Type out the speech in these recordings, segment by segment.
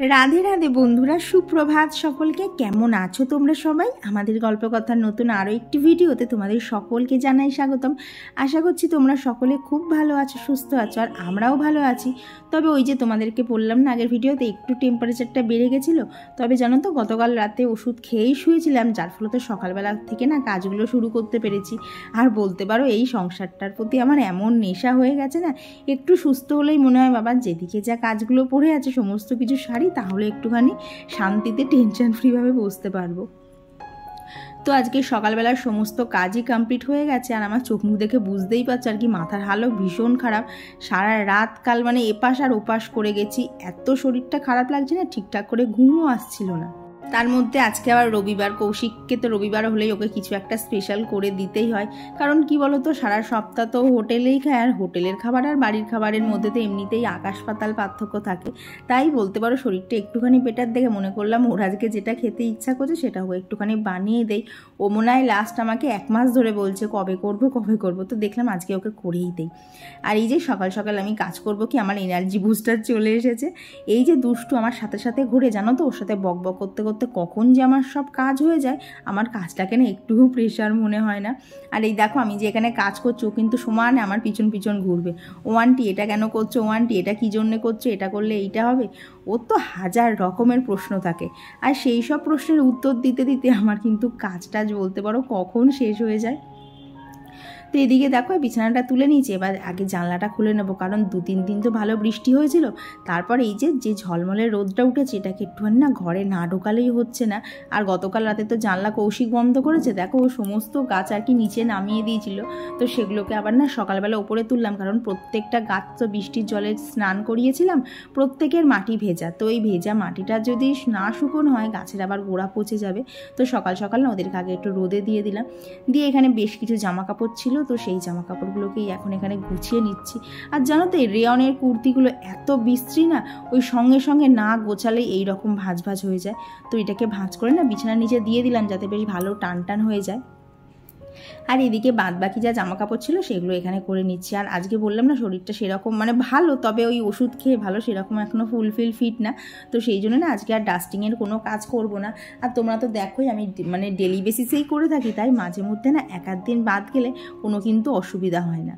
রাধে রাধে বন্ধুরা, সুপ্রভাত সকলকে। কেমন আছো তোমরা সবাই? আমাদের গল্পকথার নতুন আরও একটি ভিডিওতে তোমাদের সকলকে জানাই স্বাগতম। আশা করছি তোমরা সকলে খুব ভালো আছো, সুস্থ আছো, আর আমরাও ভালো আছি। তবে ওই যে তোমাদেরকে বললাম না আগের ভিডিওতে, একটু টেম্পারেচারটা বেড়ে গেছিলো। তবে জানো তো, গতকাল রাতে ওষুধ খেয়েই শুয়েছিলাম, যার ফলে তো সকালবেলা থেকে না কাজগুলো শুরু করতে পেরেছি। আর বলতে পারো এই সংসারটার প্রতি আমার এমন নেশা হয়ে গেছে না, একটু সুস্থ হলেই মনে হয় বাবা যেদিকে যা কাজগুলো পড়ে আছে সমস্ত কিছু সারি, তাহলে একটুখানি শান্তিতে টেনশন ফ্রিভাবে বসতে পারবো। তো আজকে সকালবেলার সমস্ত কাজই কমপ্লিট হয়ে গেছে, আর আমার চোখ মুখ দেখে বুঝতেই পারছো আর কি মাথার হালও ভীষণ খারাপ। সারা রাত কাল মানে এপাশ আর ওপাশ করে গেছি, এত শরীরটা খারাপ লাগছে না, ঠিকঠাক করে ঘুমও আসছিল না। তার মধ্যে আজকে আবার রবিবার, কৌশিককে তো রবিবার হলেই ওকে কিছু একটা স্পেশাল করে দিতেই হয়। কারণ কি বলতো, সারা সপ্তাহ তো হোটেলেই খায়, আর হোটেলের খাবার আর বাড়ির খাবারের মধ্যে তো এমনিতেই আকাশ পাতাল পার্থক্য থাকে। তাই বলতে পারো শরীরটা একটুখানি বেটার দেখে মনে করলাম ওর আজকে যেটা খেতে ইচ্ছা করছে সেটা ও একটুখানি বানিয়ে দেই। ও মনে হয় লাস্ট আমাকে 1 মাস ধরে বলছে কবে করবো, তো দেখলাম আজকে ওকে করেই দেই। আর এই যে সকাল সকাল আমি কাজ করব কি, আমার এনার্জি বুস্টার চলে এসেছে। এই যে দুষ্টু আমার সাথে সাথে ঘুরে, জানো তো, ওর সাথে বক বক করতে করতে কখন যে আমার সব কাজ হয়ে যায়, আমার কাজটাকে না একটুও প্রেশার মনে হয় না। আর এই দেখো আমি যে এখানে কাজ করছি, ও কিন্তু সমানে আমার পিছন পিছন ঘুরবে। ও আন্টি এটা কেন করছো, ও আন্টি এটা কী জন্যে করছো, এটা করলে এইটা হবে। ওর তো 1000 রকমের প্রশ্ন থাকে, আর সেই সব প্রশ্নের উত্তর দিতে দিতে আমার কিন্তু কাজটা বলতে পারো কখন শেষ হয়ে যায়। তো এদিকে দেখো বিছানাটা তুলে নিয়েছি, এবার আগে জানলাটা খুলে নেবো, কারণ 2-3 দিন তো ভালো বৃষ্টি হয়েছিল। তারপর এই যে ঝলমলের রোদটা উঠেছে, এটাকে একটুখানি না ঘরে না ঢোকালেই হচ্ছে না। আর গতকাল রাতে তো জানলা কৌশিক বন্ধ করেছে, দেখো ও সমস্ত গাছ আর কি নিচে নামিয়ে দিয়েছিল। তো সেগুলোকে আবার না সকালবেলা ওপরে তুললাম, কারণ প্রত্যেকটা গাছ তো বৃষ্টির জলে স্নান করিয়েছিলাম, প্রত্যেকের মাটি ভেজা। তো এই ভেজা মাটিটা যদি না শুকনো হয় গাছের আবার গোড়া পচে যাবে। তো সকাল সকাল না ওদেরকে আগে একটু রোদে দিয়ে দিলাম। দিয়ে এখানে বেশ কিছু জামা কাপড় ছিল, তো সেই জামা কাপড়গুলোকেই এখন এখানে গুছিয়ে নিচ্ছি। আর জানো তো এই রেয়নের কুর্তিগুলো এত বিশ্রী না, ওই সঙ্গে সঙ্গে না গোছালেই এইরকম ভাঁজ ভাঁজ হয়ে যায়। তো এটাকে ভাঁজ করে না বিছানার নিচে দিয়ে দিলাম, যাতে বেশ ভালো টান টান হয়ে যায়। আর এদিকে বাদ বাকি যা জামা কাপড় ছিল সেগুলো এখানে করে নিচ্ছি। আর আজকে বললাম না শরীরটা সেরকম মানে ভালো, তবে ওই ওষুধ খেয়ে ভালো সেরকম এখনও ফুলফিল ফিট না। তো সেই জন্য না আজকে আর ডাস্টিংয়ের কোনো কাজ করব না। আর তোমরা তো দেখোই আমি মানে ডেলি বেসিসেই করে থাকি, তাই মাঝে মধ্যে না 1-8 দিন বাদ গেলে কোনো কিন্তু অসুবিধা হয় না।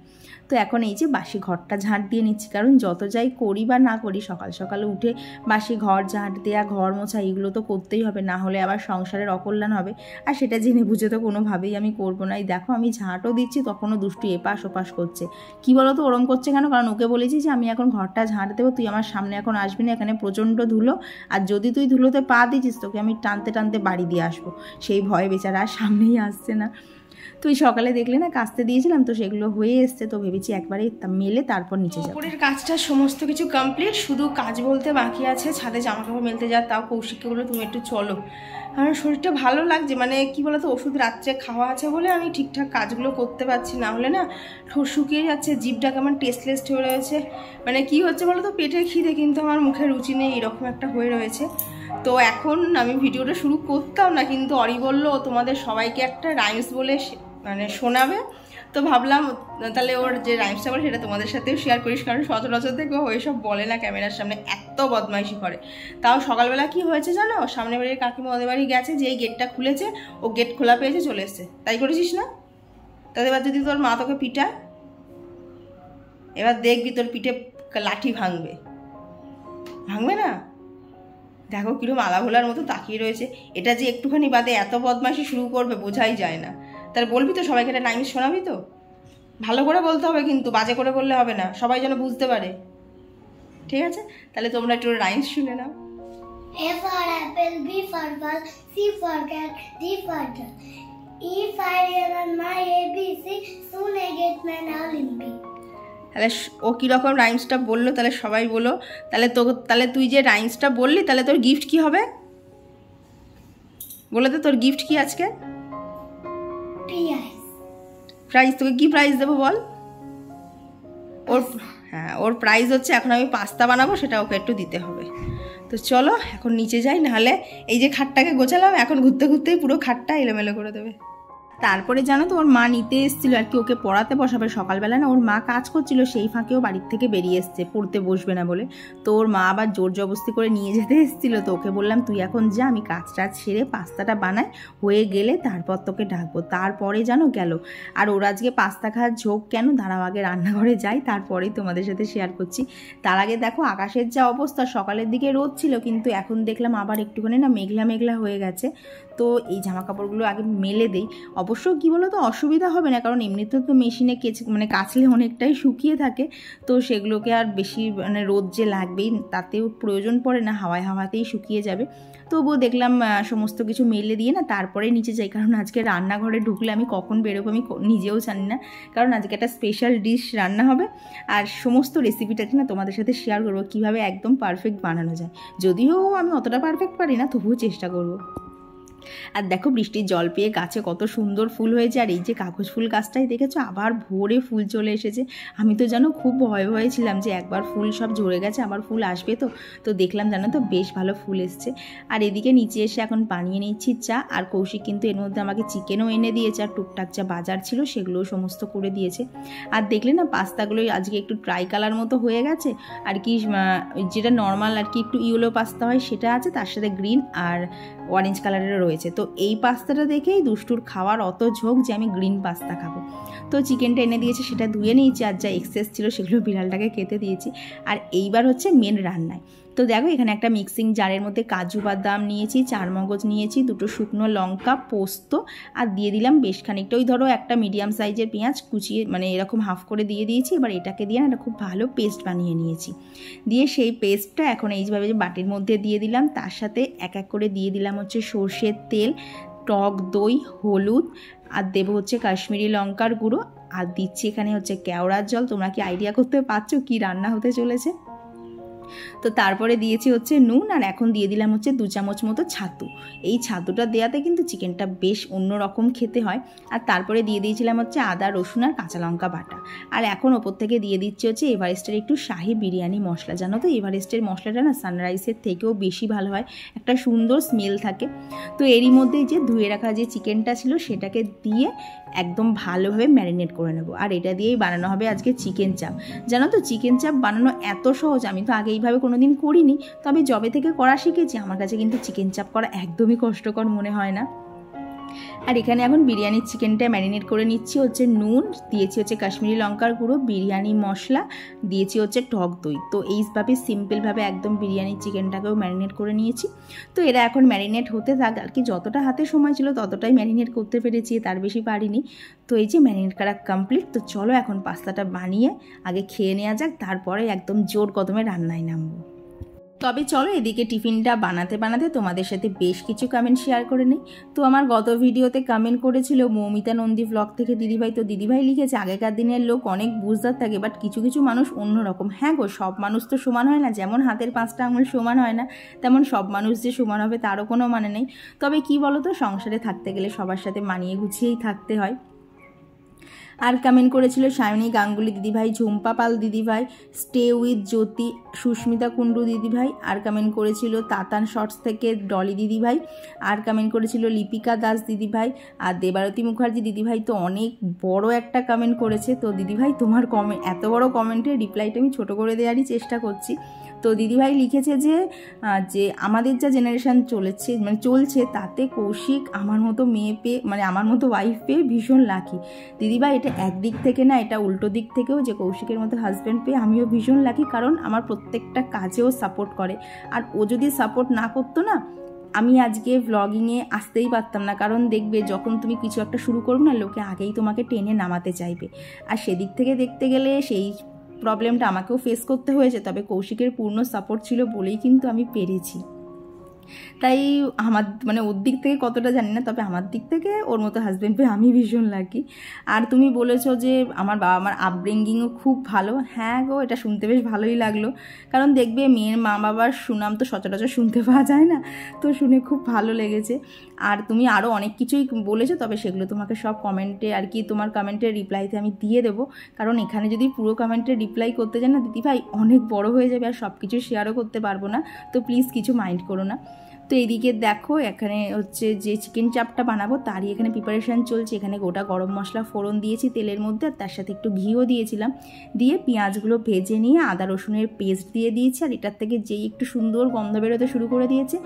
তো এখন এই যে বাসি ঘরটা ঝাঁট দিয়ে নিচ্ছি, কারণ যত যাই করি বা না করি সকাল সকালে উঠে বাসি ঘর ঝাঁট দেওয়া, ঘর মোছা এগুলো তো করতেই হবে, না হলে আবার সংসারের অকল্যাণ হবে। আর সেটা জেনে বুঝে তো কোনোভাবেই আমি করবো না। এই দেখো আমি ঝাঁটও দিচ্ছি, তখনও দুষ্টু এপাশ ওপাশ করছে। কী বলো তো ওরম করছে কেন? কারণ ওকে বলেছি যে আমি এখন ঘরটা ঝাঁট দেবো, তুই আমার সামনে এখন আসবি না, এখানে প্রচণ্ড ধুলো, আর যদি তুই ধুলোতে পা দিচ্ছিস তোকে আমি টানতে টানতে বাড়ি দিয়ে আসবো। সেই ভয়ে বেচারা আর সামনেই আসছে না। তো এই সকালে দেখলে না কাচতে দিয়েছিলাম, তো সেগুলো হয়ে এসছে, তো ভেবেছি একবারে মেলে তারপর নিচে যাবো। উপরের কাজটা সমস্ত কিছু কমপ্লিট, শুধু কাজ বলতে বাকি আছে ছাদে জামা কাপড় মেলতে যা। তাও কৌশিককে বলে তুমি একটু চলো, আমার শরীরটা ভালো লাগছে। মানে কি বলতো, ওষুধ রাত্রে খাওয়া আছে বলে আমি ঠিকঠাক কাজগুলো করতে পারছি, না হলে না ঠোঁট শুকিয়ে যাচ্ছে, জিভটা কেমন টেস্টলেস হয়ে রয়েছে। মানে কি হচ্ছে বলো তো, পেটের খিদে কিন্তু আমার মুখে রুচি নেই, এরকম একটা হয়ে রয়েছে। তো এখন আমি ভিডিওটা শুরু করতাম না, কিন্তু অরি বললো তোমাদের সবাইকে একটা রাইমস বলে মানে শোনাবে। তো ভাবলাম তাহলে ওর যে রাইমসটা বলে সেটা তোমাদের সাথেও শেয়ার করিস, কারণ সচরাচর থেকে ও এসব বলে না ক্যামেরার সামনে, এত বদমাইশি করে। তাও সকালবেলা কি হয়েছে জানো, সামনে বাড়ির কাকিমা ওদের বাড়ি গেছে, যেই গেটটা খুলেছে ও গেট খোলা পেয়েছে চলে এসছে। তাই করেছিস না? তাদের এবার যদি তোর মা তোকে পিটায়, এবার দেখবি তোর পিঠে লাঠি ভাঙবে, ভাঙবে না? দেখো কিরকম আলাভোলার মতো তাকিয়ে রয়েছে। এটা যে একটুখানি বাদে এত বদমাইশি শুরু করবে বোঝাই যায় না। তাহলে বলবি তো সবাইকে একটা রাইমস শোনাবি তো? ভালো করে বলতে হবে কিন্তু, বাজে করে বললে হবে না, সবাই যেন বুঝতে পারে। ঠিক আছে, তাহলে তোমরা একটু রাইমস শুনে নাও। A for apple, B for ball, C for cat, D for dog. If I learn my ABC, soon I get my Olympic. তাহলে ও কীরকম রাইমসটা বললো তাহলে সবাই বলো। তাহলে তুই যে রাইমসটা বললি তাহলে তোর গিফট কি হবে বলে তো, তোর গিফট কি আজকে? প্রাইজ। তোকে কি প্রাইজ দেবো বল? ওর প্রাইজ হচ্ছে এখন আমি পাস্তা বানাবো, সেটা ওকে একটু দিতে হবে। তো চলো এখন নিচে যাই, নাহলে এই যে খাটটাকে গোছালাম এখন ঘুরতে ঘুরতেই পুরো খাটটা এলোমেলো করে দেবে। তারপরে জানো তো ওর মা নিতে এসেছিলো আর কি, ওকে পড়াতে বসাবে সকালবেলা না, ওর মা কাজ করছিল, সেই ফাঁকেও বাড়ির থেকে বেরিয়ে এসছে পড়তে বসবে না বলে। তো ওর মা আবার জোর জবরদস্তি করে নিয়ে যেতে এসেছিলো, তো ওকে বললাম তুই এখন যা, আমি কাজটা ছেড়ে পাস্তাটা বানাই, হয়ে গেলে তারপর তোকে ডাকবো। তারপরে জানো গেল। আর ওর আজকে পাস্তা খাওয়ার ঝোঁক কেন, দাঁড়াও আগে রান্নাঘরে যাই, তারপরেই তোমাদের সাথে শেয়ার করছি। তার আগে দেখো আকাশের যা অবস্থা, সকালের দিকে রোদ ছিল কিন্তু এখন দেখলাম আবার একটুখানি না মেঘলা মেঘলা হয়ে গেছে। তো এই জামা কাপড়গুলো আগে মেলে দেই। অবশ্য কী বলো তো, অসুবিধা হবে না, কারণ এমনিতে তো মেশিনে কাচলে অনেকটাই শুকিয়ে থাকে, তো সেগুলোকে আর বেশি রোদ যে লাগবেই তাতেও প্রয়োজন পড়ে না, হাওয়াতেই শুকিয়ে যাবে। তবুও দেখলাম সমস্ত কিছু মেলে দিয়ে না তারপরে নিচে যাই, কারণ আজকে রান্নাঘরে ঢুকলে আমি কখন বেরোবো আমি নিজেও জানি না, কারণ আজকে একটা স্পেশাল ডিশ রান্না হবে আর সমস্ত রেসিপিটাকে না তোমাদের সাথে শেয়ার করবো কীভাবে একদম পারফেক্ট বানানো যায়। যদিও আমি অতটা পারফেক্ট পারি না, তবুও চেষ্টা করবো। আর দেখো বৃষ্টির জল পেয়ে গাছে কত সুন্দর ফুল হয়েছে, আর এই যে কাগজ ফুল গাছটাই দেখেছো আবার ভোরে ফুল চলে এসেছে। আমি তো জানো খুব ভয়ে ছিলাম যে একবার ফুল সব ঝরে গেছে আবার ফুল আসবে, তো দেখলাম জানো তো বেশ ভালো ফুল এসছে। আর এদিকে নিচে এসে এখন বানিয়ে নিচ্ছি চা, আর কৌশিক কিন্তু এর মধ্যে আমাকে চিকেনও এনে দিয়েছে, আর টুকটাক যা বাজার ছিল সেগুলোও সমস্ত করে দিয়েছে। আর দেখলে না পাস্তাগুলোই আজকে একটু ট্রাই কালার মতো হয়ে গেছে, আর কি যেটা নর্মাল আর কি একটু ইয়েলো পাস্তা হয় সেটা আছে, তার সাথে গ্রিন আর অরেঞ্জ কালারেরও রয়েছে। তো এই পাস্তাটা দেখেই দুষ্টুর খাওয়ার অত ঝোঁক যে আমি গ্রিন পাস্তা খাবো। তো চিকেনটা এনে দিয়েছে, সেটা ধুয়ে নিয়েছি, আর যা এক্সেস ছিল সেগুলো বিড়ালটাকে খেতে দিয়েছি। আর এইবার হচ্ছে মেন রান্নায়। তো দেখো এখানে একটা মিক্সিং জারের মধ্যে কাজু বাদাম নিয়েছি, চারমগজ নিয়েছি, দুটো শুকনো লঙ্কা, পোস্ত, আর দিয়ে দিলাম বেশ খানিকটা ওই ধরো একটা মিডিয়াম সাইজের পেঁয়াজ কুচিয়ে এরকম হাফ করে দিয়ে দিয়েছি। এবার এটাকে দিয়ে একটা খুব ভালো পেস্ট বানিয়ে নিয়েছি। দিয়ে সেই পেস্টটা এখন এইভাবে বাটির মধ্যে দিয়ে দিলাম, তার সাথে এক এক করে দিয়ে দিলাম হচ্ছে সর্ষের তেল, টক দই, হলুদ, আর দেবো হচ্ছে কাশ্মীরি লঙ্কার গুঁড়ো, আর দিচ্ছি এখানে হচ্ছে কেওড়ার জল। তোমরা কি আইডিয়া করতে পারছো কি রান্না হতে চলেছে? তো তারপরে দিয়েছি হচ্ছে নুন, আর এখন দিয়ে দিলাম হচ্ছে 2 চামচ মতো ছাতু। এই ছাতুটা দেওয়াতে কিন্তু চিকেনটা বেশ অন্যরকম খেতে হয়। আর তারপরে দিয়ে দিয়েছিলাম হচ্ছে আদা, রসুন আর কাঁচা লঙ্কা বাটা। আর এখন ওপর থেকে দিয়ে দিচ্ছি হচ্ছে এভারেস্টের একটু শাহি বিরিয়ানি মশলা। জানো তো এভারেস্টের মশলাটা না সানরাইসের থেকেও বেশি ভালো হয়, একটা সুন্দর স্মেল থাকে। তো এরই মধ্যে যে ধুয়ে রাখা যে চিকেনটা ছিল সেটাকে দিয়ে একদম ভালোভাবে ম্যারিনেট করে নেবো। আর এটা দিয়েই বানানো হবে আজকে চিকেন চাপ। জানো তো চিকেন চাপ বানানো এত সহজ, আমি তো আগে এইভাবে কোনোদিন করিনি, তবে যবে থেকে করা শিখেছি আমার কাছে কিন্তু চিকেন চাপ করা একদমই কষ্টকর মনে হয় না। আর এখানে এখন বিরিয়ানির চিকেনটা ম্যারিনেট করে নিচ্ছি হচ্ছে নুন, দিয়েছি হচ্ছে কাশ্মীরি লঙ্কার গুঁড়ো, বিরিয়ানি মশলা, দিয়েছি হচ্ছে টক দই। তো এইভাবে সিম্পলভাবে একদম বিরিয়ানির চিকেনটাকেও ম্যারিনেট করে নিয়েছি। তো এরা এখন ম্যারিনেট হতে থাক, আর কি যতটা হাতে সময় ছিল ততটাই ম্যারিনেট করতে পেরেছি, তার বেশি পারিনি। তো এই যে ম্যারিনেট করা কমপ্লিট। তো চলো এখন পাস্তাটা বানিয়ে আগে খেয়ে নেওয়া যাক, তারপরে একদম জোর কদমে রান্নায় নামবো। তবে চলো এদিকে টিফিনটা বানাতে বানাতে তোমাদের সাথে বেশ কিছু কমেন্ট শেয়ার করে নিই। তো আমার গত ভিডিওতে কমেন্ট করেছিল মৌমিতা নন্দী ব্লগ থেকে দিদিভাই। তো দিদিভাই লিখেছে আগেকার দিনের লোক অনেক বুঝদার থাকে, বাট কিছু কিছু মানুষ অন্যরকম। হ্যাঁ গো, সব মানুষ তো সমান হয় না, যেমন হাতের 5টা আঙুল সমান হয় না, তেমন সব মানুষ যে সমান হবে তারও কোনো মানে নেই। তবে কি বলো তো, সংসারে থাকতে গেলে সবার সাথে মানিয়ে গুছিয়েই থাকতে হয়। আর কমেন্ট করেছিল সায়নী গাঙ্গুলি দিদিভাই, ঝুম্পা পাল দিদিভাই, স্টে উইথ জ্যোতি, সুস্মিতা কুণ্ডু দিদিভাই। আর কমেন্ট করেছিল তাতান শর্টস থেকে ডলি দিদিভাই। আর কমেন্ট করেছিল লিপিকা দাস দিদিভাই। আর দেবারতী মুখার্জি দিদিভাই তো অনেক বড় একটা কমেন্ট করেছে। তো দিদিভাই তোমার এত বড় কমেন্টের রিপ্লাইটা আমি ছোটো করে দেওয়ারই চেষ্টা করছি। তো দিদিভাই লিখেছে যে আমাদের যা জেনারেশান চলছে তাতে কৌশিক আমার মতো মেয়ে পেয়ে আমার মতো ওয়াইফ পেয়ে ভীষণ লাকি। দিদিভাই এটা একদিক থেকে না, এটা উল্টো দিক থেকেও, যে কৌশিকের মতো হাজব্যান্ড পেয়ে আমিও ভীষণ লাকি, কারণ আমার প্রত্যেকটা কাজেও সাপোর্ট করে। আর ও যদি সাপোর্ট না করতো না, আমি আজকে ভ্লগিংয়ে আসতেই পারতাম না। কারণ দেখবে যখন তুমি কিছু একটা শুরু করবে না, লোকে আগেই তোমাকে টেনে নামাতে চাইবে। আর সেদিক থেকে দেখতে গেলে সেই প্রবলেমটা আমাকেও ফেস করতে হয়েছে, তবে কৌশিকের পূর্ণ সাপোর্ট ছিল বলেই কিন্তু আমি পেরেছি। তাই আমার ওর দিক থেকে কতটা জানি না, তবে আমার দিক থেকে ওর মতো হাজব্যান্ড পেয়ে আমি ভীষণ লাকি। আর তুমি বলেছো যে আমার বাবা মার আপব্রিঙ্গিংও খুব ভালো। হ্যাঁ গো, এটা শুনতে বেশ ভালোই লাগলো, কারণ দেখবে মেয়ের মা বাবার সুনাম তো সচরাচর শুনতে পাওয়া যায় না, তো শুনে খুব ভালো লেগেছে। আর তুমি আরও অনেক কিছুই বলেছো, তবে সেগুলো তোমাকে সব কমেন্টে আর কি তোমার কমেন্টের রিপ্লাইতে আমি দিয়ে দেবো, কারণ এখানে যদি পুরো কমেন্টের রিপ্লাই করতে যান না দিদিভাই অনেক বড় হয়ে যাবে, আর সব কিছু শেয়ারও করতে পারবো না। তো প্লিজ কিছু মাইন্ড করো না। তো এইদিকে দেখো এখানে হচ্ছে যে চিকেন চাপটা বানাবো তারই এখানে প্রিপারেশান চলছে। এখানে গোটা গরম মশলা ফোড়ন দিয়েছি তেলের মধ্যে, আর তার সাথে একটু ঘিও দিয়েছিলাম, দিয়ে পেঁয়াজগুলো ভেজে নিয়ে আদা রসুনের পেস্ট দিয়ে দিয়েছি। আর এটার থেকে যেই একটু সুন্দর গন্ধ বেরোতে শুরু করে দিয়েছে,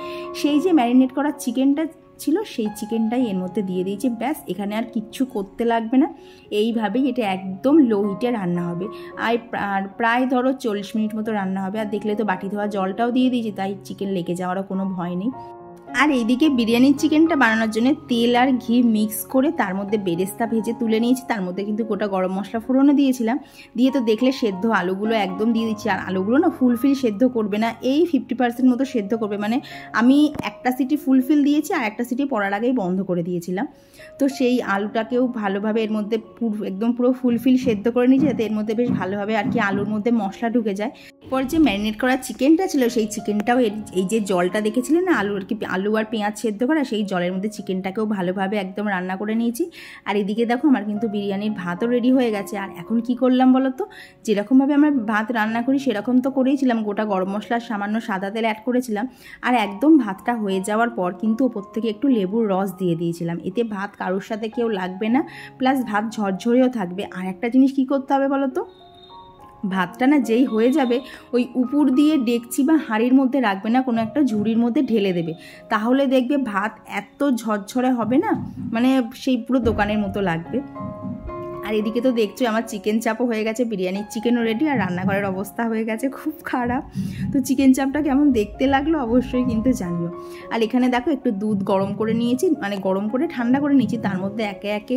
সেই যে ম্যারিনেট করা চিকেনটা ছিল সেই চিকেনটাই এর মধ্যে দিয়ে দিয়েছি। ব্যাস, এখানে আর কিচ্ছু করতে লাগবে না। এইভাবেই এটা একদম লো হিটে রান্না হবে। আর প্রায় ধরো 40 মিনিট মতো রান্না হবে। আর দেখলে তো বাটি ধোয়া জলটাও দিয়ে দিয়েছি, তাই চিকেন লেগে যাওয়ারও কোনো ভয় নেই। আর এইদিকে বিরিয়ানির চিকেনটা বানানোর জন্য তেল আর ঘি মিক্স করে তার মধ্যে বেরেস্তা ভেজে তুলে নিয়েছি। তার মধ্যে কিন্তু গোটা গরম মশলা ফোড়নও দিয়েছিলাম, দিয়ে তো দেখলে সেদ্ধ আলুগুলো একদম দিয়ে দিচ্ছি। আর আলুগুলো না ফুলফিল সেদ্ধ করবে না, এই 50% মতো সেদ্ধ করবে। মানে আমি একটা সিটি ফুলফিল দিয়েছি আর একটা সিটি পড়ার আগেই বন্ধ করে দিয়েছিলাম। তো সেই আলুটাকেও ভালোভাবে এর মধ্যে একদম পুরো ফুলফিল সেদ্ধ করে নিয়েছি, যাতে এর মধ্যে বেশ ভালোভাবে আর কি আলুর মধ্যে মশলা ঢুকে যায়। এরপর যে ম্যারিনেট করা চিকেনটা ছিল সেই চিকেনটাও এই যে জলটা দেখেছিলেন না আলু আর পেঁয়াজ সেদ্ধ করা, সেই জলের মধ্যে চিকেনটাকেও ভালোভাবে একদম রান্না করে নিয়েছি। আর এদিকে দেখো আমার কিন্তু বিরিয়ানির ভাতও রেডি হয়ে গেছে। আর এখন কি করলাম বলো তো, যেরকমভাবে আমরা ভাত রান্না করি সেরকম তো করেইছিলাম, গোটা গরম মশলা সামান্য সাদা তেল অ্যাড করেছিলাম। আর একদম ভাতটা হয়ে যাওয়ার পর কিন্তু ওপর থেকে একটু লেবুর রস দিয়ে দিয়েছিলাম। এতে ভাত কারোর সাথে কেউ লাগবে না, প্লাস ভাত ঝরঝরেও থাকবে। আর একটা জিনিস কি করতে হবে বলো তো, ভাতটা না যেই হয়ে যাবে ওই উপর দিয়ে ডেকচি বা হাঁড়ির মধ্যে রাখবে না, কোনো একটা ঝুড়ির মধ্যে ঢেলে দেবে। তাহলে দেখবে ভাত এত ঝরঝরে হবে না, মানে সেই পুরো দোকানের মতো লাগবে। আর এদিকে তো দেখছো আমার চিকেন চাপও হয়ে গেছে, বিরিয়ানির চিকেনও রেডি, আর রান্নাঘরের অবস্থা হয়ে গেছে খুব খারাপ। তো চিকেন চাপটা কেমন দেখতে লাগলো অবশ্যই কিন্তু জানিও। আর এখানে দেখো একটু দুধ গরম করে নিয়েছি, মানে গরম করে ঠান্ডা করে নিয়েছি, তার মধ্যে একে একে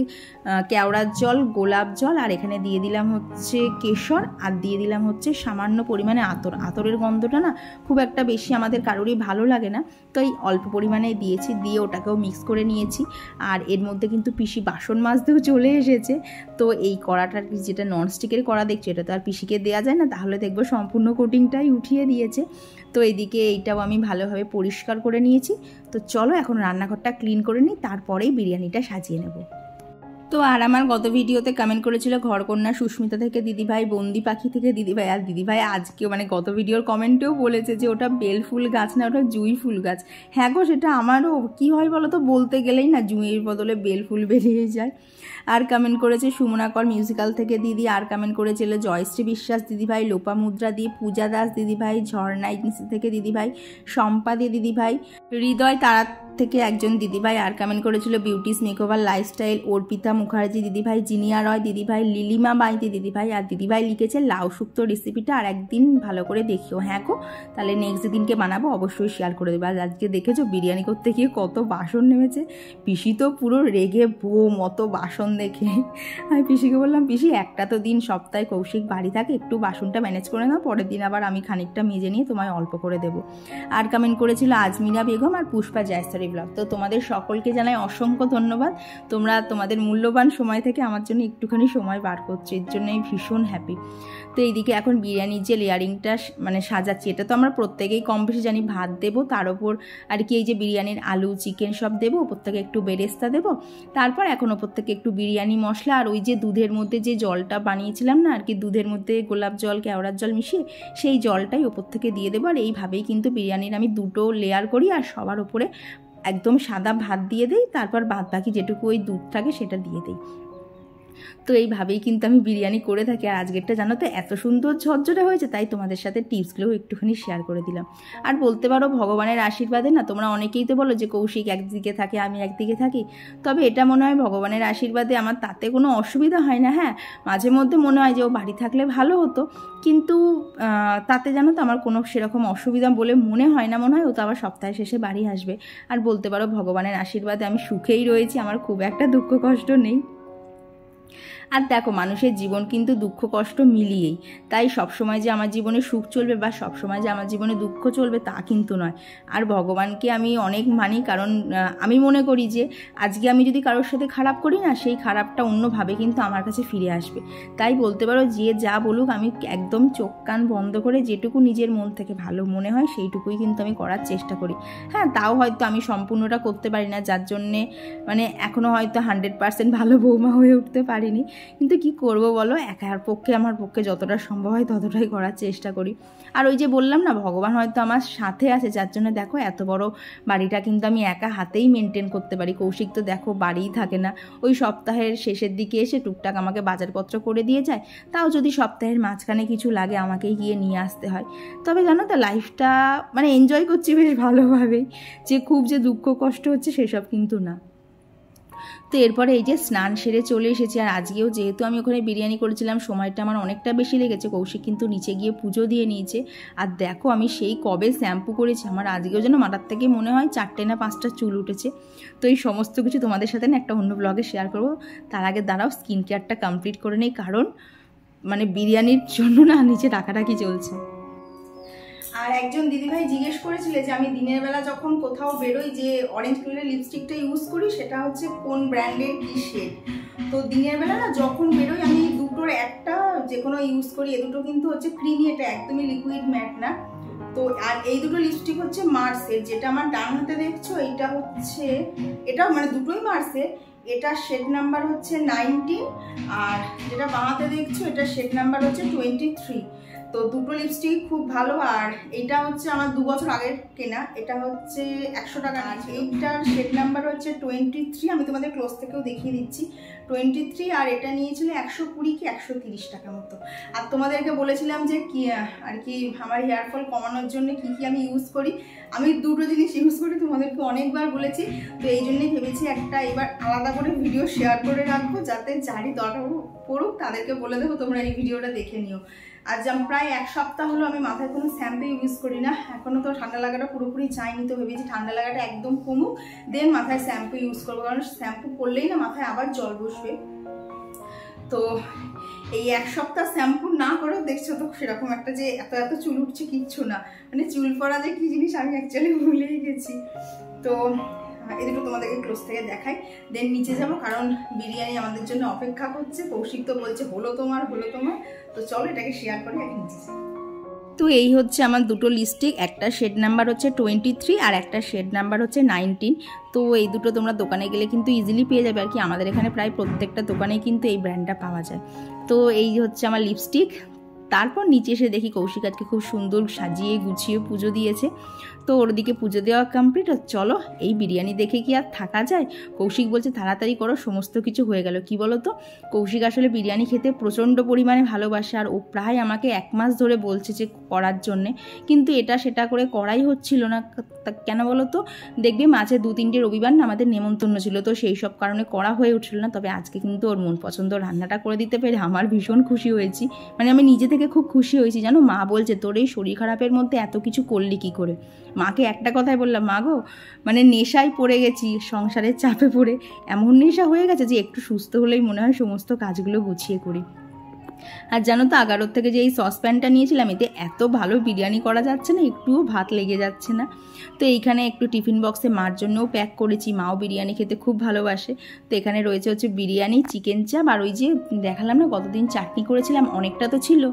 কেওড়ার জল, গোলাপ জল, আর এখানে দিয়ে দিলাম হচ্ছে কেশর, আর দিয়ে দিলাম হচ্ছে সামান্য পরিমাণে আতর। আতরের গন্ধটা না খুব একটা বেশি আমাদের কারোরই ভালো লাগে না, তো এই অল্প পরিমাণে দিয়েছি, দিয়ে ওটাকেও মিক্স করে নিয়েছি। আর এর মধ্যে কিন্তু পিসি বাসন মাজতেও চলে এসেছে। তো এই কড়াটার যেটা ননস্টিকের কড়া দেখছো, এটা তো আর পিসিকে দেওয়া যায় না, তাহলে দেখবো সম্পূর্ণ কোটিংটাই উঠিয়ে দিয়েছে। তো এইদিকে এইটাও আমি ভালোভাবে পরিষ্কার করে নিয়েছি। তো চলো এখন রান্নাঘরটা ক্লিন করে নিই, তারপরেই বিরিয়ানিটা সাজিয়ে নেব। তো আর আমার গত ভিডিওতে কমেন্ট করেছিল ঘরকন্যা সুস্মিতা থেকে দিদিভাই, বন্দি পাখি থেকে দিদিভাই, আর দিদিভাই আজকেও মানে গত ভিডিওর কমেন্টেও বলেছে যে ওটা বেল ফুল গাছ না, ওটা জুঁই ফুল গাছ। হ্যাঁ গো, সেটা আমারও কি হয় বলো তো, বলতে গেলেই না জুঁইয়ের বদলে বেল ফুল বেরিয়ে যায়। আর কমেন্ট করেছে সুমনাকর মিউজিক্যাল থেকে দিদি, আর কমেন্ট করেছিল জয়শ্রী বিশ্বাস দিদিভাই, লোপামুদ্রা দিয়ে, পূজা দাস দিদিভাই, ঝর্ণা এজেন্সি থেকে দিদিভাই, শম্পা দিয়ে দিদিভাই, হৃদয় তারা থেকে একজন দিদিভাই, আর কমেন্ট করেছিল beauties makeover lifestyle Arpita Mukherjee দিদিভাই, জিনিয়া রয় দিদিভাই, লিলিমা বাইতি দিদিভাই। আর দিদিভাই লিখেছে লাউ শুক্তো রেসিপিটা আর একদিন ভালো করে দেখিও। হ্যাঁ গো, তাহলে নেক্সট দিনকে বানাবো, অবশ্যই শেয়ার করে দেবো। আর আজকে দেখেছো বিরিয়ানি করতে গিয়ে কত বাসন নেমেছে, পিসি তো পুরো রেগে বোম অত বাসন দেখে। আমি পিসিকে বললাম, পিসি একটা তো দিন সপ্তাহে কৌশিক বাড়ি থাকে, একটু বাসনটা ম্যানেজ করে নাও, পরের দিন আবার আমি খানিকটা মেজে নিয়ে তোমায় অল্প করে দেবো। আর কমেন্ট করেছিল আজমিরা বেগম আর পুষ্পা জয়স্তরী ব্লগ। তো তোমাদের সকলকে জানাই অসংখ্য ধন্যবাদ, তোমরা তোমাদের মূল্যবান সময় থেকে আমার জন্য একটুখানি সময় বার করছো, এর জন্য আমি ভীষণ হ্যাপি। তো এইদিকে এখন বিরিয়ানির যে লেয়ারিংটা মানে সাজাচ্ছি, এটা তো আমরা প্রত্যেকেই কম বেশি জানি, ভাত দেবো, তার ওপর আর কি এই যে বিরিয়ানির আলু চিকেন সব দেবো, ওপর থেকে একটু বেরেস্তা দেবো, তারপর এখন ওপর থেকে একটু বিরিয়ানি মশলা, আর ওই যে দুধের মধ্যে যে জলটা বানিয়েছিলাম না আর কি, দুধের মধ্যে গোলাপ জল কেওড়ার জল মিশিয়ে, সেই জলটাই ওপর থেকে দিয়ে দেবো। আর এইভাবেই কিন্তু বিরিয়ানির আমি দুটো লেয়ার করি, আর সবার ওপরে একদম সাদা ভাত দিয়ে দিই, তারপর বাদ বাকি যেটুকু ওই দুধ থাকে সেটা দিয়ে দিই। তো এইভাবেই কিন্তু আমি বিরিয়ানি করে থাকি। আর আজকেরটা জানো তো এত সুন্দর ঝরঝরে হয়েছে, তাই তোমাদের সাথে টিপসগুলোও একটুখানি শেয়ার করে দিলাম। আর বলতে পারো ভগবানের আশীর্বাদে না, তোমরা অনেকেই তো বলো যে কৌশিক একদিকে থাকে আমি একদিকে থাকি, তবে এটা মনে হয় ভগবানের আশীর্বাদে আমার তাতে কোনো অসুবিধা হয় না। হ্যাঁ, মাঝে মধ্যে মনে হয় যে ও বাড়ি থাকলে ভালো হতো, কিন্তু তাতে জানো তো আমার কোনো সেরকম অসুবিধা বলে মনে হয় না, মনে হয় ও তো আবার সপ্তাহে শেষে বাড়ি আসবে। আর বলতে পারো ভগবানের আশীর্বাদে আমি সুখেই রয়েছি, আমার খুব একটা দুঃখ কষ্ট নেই। আর দেখো মানুষের জীবন কিন্তু দুঃখ কষ্ট মিলিয়েই, তাই সবসময় যে আমার জীবনে সুখ চলবে বা সবসময় যে আমার জীবনে দুঃখ চলবে তা কিন্তু নয়। আর ভগবানকে আমি অনেক মানি, কারণ আমি মনে করি যে আজকে আমি যদি কারোর সাথে খারাপ করি না, সেই খারাপটা অন্যভাবে কিন্তু আমার কাছে ফিরে আসবে। তাই বলতে পারো যে যা বলুক আমি একদম চোখ কান বন্ধ করে যেটুকু নিজের মন থেকে ভালো মনে হয় সেইটুকুই কিন্তু আমি করার চেষ্টা করি। হ্যাঁ, তাও হয়তো আমি সম্পূর্ণটা করতে পারি না, যার জন্যে মানে এখনও হয়তো 100% ভালো বৌমা হয়ে উঠতে পারিনি, কিন্তু কি করব বলো, একার পক্ষে আমার পক্ষে যতটা সম্ভব হয় ততটাই করার চেষ্টা করি। আর ওই যে বললাম না, ভগবান হয়তো আমার সাথে আছে, যার জন্য দেখো এত বড় বাড়িটা কিন্তু আমি একা হাতেই মেনটেন করতে পারি। কৌশিক তো দেখো বাড়িই থাকে না, ওই সপ্তাহের শেষের দিকে এসে টুকটাক আমাকে বাজারপত্র করে দিয়ে যায়, তাও যদি সপ্তাহের মাঝখানে কিছু লাগে আমাকেই গিয়ে নিয়ে আসতে হয়। তবে জানো তো লাইফটা মানে এনজয় করছি বেশ ভালোভাবেই, যে খুব যে দুঃখ কষ্ট হচ্ছে সেসব কিন্তু না। তো এরপরে এই যে স্নান সেরে চলে এসেছি। আর আজকেও যেহেতু আমি ওখানে বিরিয়ানি করেছিলাম, সময়টা আমার অনেকটা বেশি লেগেছে। কৌশিক কিন্তু নিচে গিয়ে পুজো দিয়ে নিয়েছে। আর দেখো আমি সেই কবে শ্যাম্পু করেছি, আমার আজকেও যেন মাথার থেকে মনে হয় 4টে না 5টা চুল উঠেছে। তো এই সমস্ত কিছু তোমাদের সাথে না একটা অন্য ব্লগে শেয়ার করবো। তার আগে দাঁড়াও স্কিন কেয়ারটা কমপ্লিট করে নেই, কারণ মানে বিরিয়ানির জন্য না নিচে ডাকাডাকি চলছে। আর একজন দিদিভাই জিজ্ঞেস করেছিলে যে আমি দিনের বেলা যখন কোথাও বেরোই যে অরেঞ্জ কালারের লিপস্টিকটা ইউজ করি সেটা হচ্ছে কোন ব্র্যান্ডের কি শেড। তো দিনের বেলা না যখন বেরোই আমি দুটোর একটা যে কোনো ইউজ করি। এ দুটো কিন্তু হচ্ছে ক্রিমি, এটা একদমই লিকুইড ম্যাট না। তো আর এই দুটো লিপস্টিক হচ্ছে মার্সের, যেটা আমার ডান হাতে দেখছো এইটা হচ্ছে, এটা মানে দুটোই মার্সের। এটা শেড নাম্বার হচ্ছে 19, আর যেটা বাঁ হাতে দেখছো এটা শেড নাম্বার হচ্ছে 23। তো দুটো লিপস্টিক খুব ভালো। আর এটা হচ্ছে আমার 2 বছর আগের কেনা, এটা হচ্ছে 100 টাকা আছে। এইটার শেড নাম্বার হচ্ছে 23, আমি তোমাদের ক্লোজ থেকেও দেখিয়ে দিচ্ছি 23। আর এটা নিয়েছিল 120 কি 130 টাকা মতো। আর তোমাদেরকে বলেছিলাম যে কি আর কি আমার হেয়ার ফল কমানোর জন্য কি কি আমি ইউজ করি। আমি দুটো জিনিস ইউজ করি, তোমাদেরকে অনেকবার বলেছি। তো এই জন্যই ভেবেছি একটা এবার আলাদা করে ভিডিও শেয়ার করে রাখবো, যাতে যারই দরকার পড়ুক তাদেরকে বলে দেবো তোমরা এই ভিডিওটা দেখে নিও। আর যেমন প্রায় 1 সপ্তাহ হলো আমি মাথায় কোনো শ্যাম্পু ইউজ করি না। এখনও তো ঠান্ডা লাগাটা পুরোপুরি যায়নি, তো ভেবেছি ঠান্ডা লাগাটা একদম কমুক, দেন মাথায় শ্যাম্পু ইউজ করবো, কারণ শ্যাম্পু করলেই না মাথায় আবার জল বসবে। তো এই 1 সপ্তাহ শ্যাম্পু না করেও দেখছো তো সেরকম একটা যে এত এত চুল উঠছে কিচ্ছু না, মানে চুল পড়া যে কি জিনিস আমি অ্যাকচুয়ালি ভুলেই গেছি। তো এই দুটো তোমাদেরকে ক্লোজ থেকে দেখাই, দেন নিচে যাবো, কারণ বিরিয়ানি আমাদের জন্য অপেক্ষা করছে। কৌশিক তো বলছে হলো তোমার। তো চলো এটাকে শেয়ার করে আগে নিচে যাই। তো এই হচ্ছে আমার দুটো লিপস্টিক, একটা শেড নাম্বার হচ্ছে 23 আর একটা শেড নাম্বার হচ্ছে 19। তো এই দুটো তোমরা দোকানে গেলে কিন্তু ইজিলি পেয়ে যাবে আর কি। আমাদের এখানে প্রায় প্রত্যেকটা দোকানেই কিন্তু এই ব্র্যান্ডটা পাওয়া যায়। তো এই হচ্ছে আমার লিপস্টিক। তারপর নিচে এসে দেখি কৌশিক আজকে খুব সুন্দর সাজিয়ে গুছিয়ে পুজো দিয়েছে। তো ওর দিকে পুজো দেওয়া কমপ্লিট। আর চলো এই বিরিয়ানি দেখে কি আর থাকা যায়। কৌশিক বলছে তাড়াতাড়ি করো, সমস্ত কিছু হয়ে গেল। কি বলো তো, কৌশিক আসলে বিরিয়ানি খেতে প্রচণ্ড পরিমাণে ভালোবাসে। আর ও প্রায় আমাকে 1 মাস ধরে বলছে যে করার জন্যে, কিন্তু এটা সেটা করে করাই হচ্ছিল না। কেন বলো তো, দেখবে মাঝে 2-3টে রবিবার না আমাদের নেমন্তন্ন ছিল, তো সেই সব কারণে করা হয়ে উঠছিল না। তবে আজকে কিন্তু ওর মন পছন্দ রান্নাটা করে দিতে পেরে আমার ভীষণ খুশি হয়েছি। মানে আমি নিজে থেকে খুব খুশি হয়েছি। জানো, মা বলছে তোর এই শরীর খারাপের মধ্যে এত কিছু করলি কী করে। মাকে একটা কথাই বললাম, মা গো মানে নেশায় পড়ে গেছি, সংসারের চাপে পড়ে এমন নেশা হয়ে গেছে যে একটু সুস্থ হলেই মনে হয় সমস্ত কাজগুলো গুছিয়ে করি। আর জানো তো, 11 থেকে যে এই সসপ্যানটা নিয়েছিলাম, এতে এত ভালো বিরিয়ানি করা যাচ্ছে না, একটুও ভাত লেগে যাচ্ছে না। তো এইখানে একটু টিফিন বক্সে মার জন্যও প্যাক করেছি, মাও বিরিয়ানি খেতে খুব ভালোবাসে। তো এখানে রয়েছে হচ্ছে বিরিয়ানি, চিকেন চাপ, আর ওই যে দেখালাম না কতদিন চাটনি করেছিলাম, অনেকটা তো ছিল।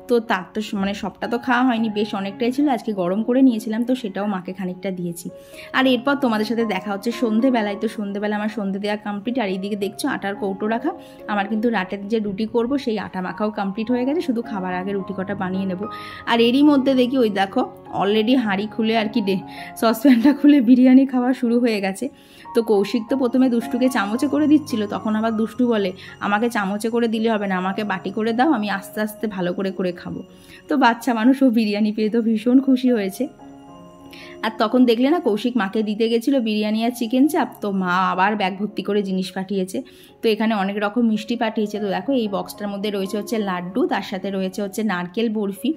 তো তার তো মানে সবটা তো খাওয়া হয়নি, বেশ অনেকটাই ছিল, আজকে গরম করে নিয়েছিলাম, তো সেটাও মাকে খানিকটা দিয়েছি। আর এরপর তোমাদের সাথে দেখা হচ্ছে সন্ধেবেলায়। তো সন্ধেবেলা আমার সন্ধে দেওয়া কমপ্লিট। আর এইদিকে দেখছো আটার কৌটো রাখা, আমার কিন্তু রাতের যে রুটি করব সেই আটা মাখাও কমপ্লিট হয়ে গেছে, শুধু খাবার আগে রুটি কটা বানিয়ে নেব। আর এরই মধ্যে দেখি ওই দেখো অলরেডি হাঁড়ি খুলে আর কি সসপ্যানটা খুলে বিরিয়ানি খাওয়া শুরু হয়ে গেছে। তো কৌশিক তো প্রথমে দুষ্টুকে চামচে করে দিচ্ছিল, তখন আবার দুষ্টু বলে আমাকে চামচে করে দিলে হবে না, আমাকে বাটি করে দাও, আমি আস্তে আস্তে ভালো করে করে খাবো। তো বাচ্চা মানুষ ও বিরিয়ানি পেয়ে তো ভীষণ খুশি হয়েছে। আর তখন দেখলে না কৌশিক মাকে দিতে গেছিলো বিরিয়ানি আর চিকেন চাপ, তো মা আবার ব্যাগ ভর্তি করে জিনিস পাঠিয়েছে। তো এখানে অনেক রকম মিষ্টি পাঠিয়েছে। তো দেখো এই বক্সটার মধ্যে রয়েছে হচ্ছে লাড্ডু, তার সাথে রয়েছে হচ্ছে নারকেল বরফি,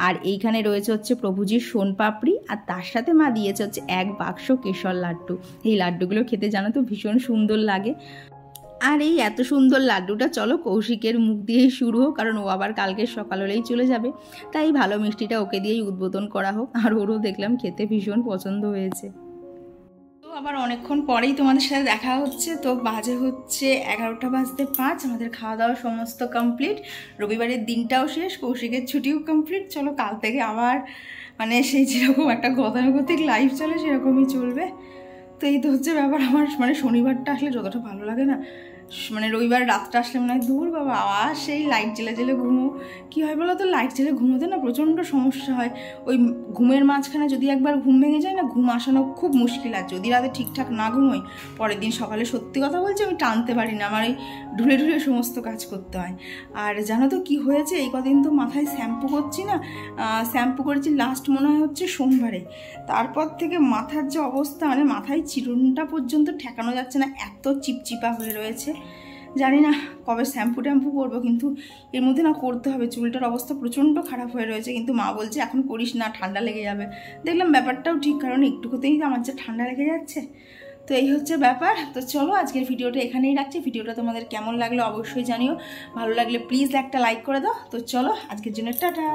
আর এইখানে রয়েছে হচ্ছে প্রভুজির সোনপাপড়ি, আর তার সাথে মা দিয়েছে হচ্ছে 1 বাক্স কেশর লাড্ডু। এই লাড্ডুগুলো খেতে জানো তো ভীষণ সুন্দর লাগে। আর এই এত সুন্দর লাড্ডুটা চলো কৌশিকের মুখ দিয়েই শুরু হোক, কারণ ও আবার কালকে সকাল হলেই চলে যাবে, তাই ভালো মিষ্টিটা ওকে দিয়েই উদ্বোধন করা হোক। আর ওরও দেখলাম খেতে ভীষণ পছন্দ হয়েছে। তো আবার অনেকক্ষণ পরেই তোমাদের সাথে দেখা হচ্ছে। তো বাজে হচ্ছে 11টা বাজতে 5, আমাদের খাওয়া দাওয়া সমস্ত কমপ্লিট, রবিবারের দিনটাও শেষ, কৌশিকের ছুটিও কমপ্লিট। চলো কাল থেকে আবার মানে সেই যেরকম একটা গতানুগতিক লাইফ চলে সেরকমই চলবে। তো এই তো হচ্ছে ব্যাপার। আমার মানে শনিবারটা আসলে যতটা ভালো লাগে না, মানে রবিবার রাতটা আসলে মনে হয় দূর বাবা আবার সেই লাইট জ্বেলে জ্বেলে ঘুমো। কী হয় বলো তো, লাইট জ্বেলে ঘুমোতে না প্রচণ্ড সমস্যা হয়। ওই ঘুমের মাঝখানে যদি একবার ঘুম ভেঙে যায় না, ঘুম আসানো খুব মুশকিল। আর যদি রাতে ঠিকঠাক না ঘুমোই, পরের দিন সকালে সত্যি কথা বলছি আমি টানতে পারি না, আমার এই ঢুলে ঢুলে সমস্ত কাজ করতে হয়। আর জানো তো কী হয়েছে, এই কদিন তো মাথায় শ্যাম্পু করছি না, শ্যাম্পু করেছি লাস্ট মনে হয় হচ্ছে সোমবারে। তারপর থেকে মাথার যে অবস্থা, মানে মাথায় চিরুনটা পর্যন্ত ঠেকানো যাচ্ছে না, এত চিপচিপা হয়ে রয়েছে। জানি না কবে শ্যাম্পু ট্যাম্পু করবো, কিন্তু এর মধ্যে না করতে হবে। চুলটার অবস্থা প্রচণ্ড খারাপ হয়ে রয়েছে, কিন্তু মা বলছে এখন করিস না, ঠান্ডা লেগে যাবে। দেখলাম ব্যাপারটাও ঠিক, কারণ একটুকুতেই আমার যে ঠান্ডা লেগে যাচ্ছে। তো এই হচ্ছে ব্যাপার। তো চলো আজকের ভিডিওটা এখানেই রাখছি। ভিডিওটা তোমাদের কেমন লাগলো অবশ্যই জানিও, ভালো লাগলে প্লিজ একটা লাইক করে দাও। তো চলো আজকের জন্য টাটা।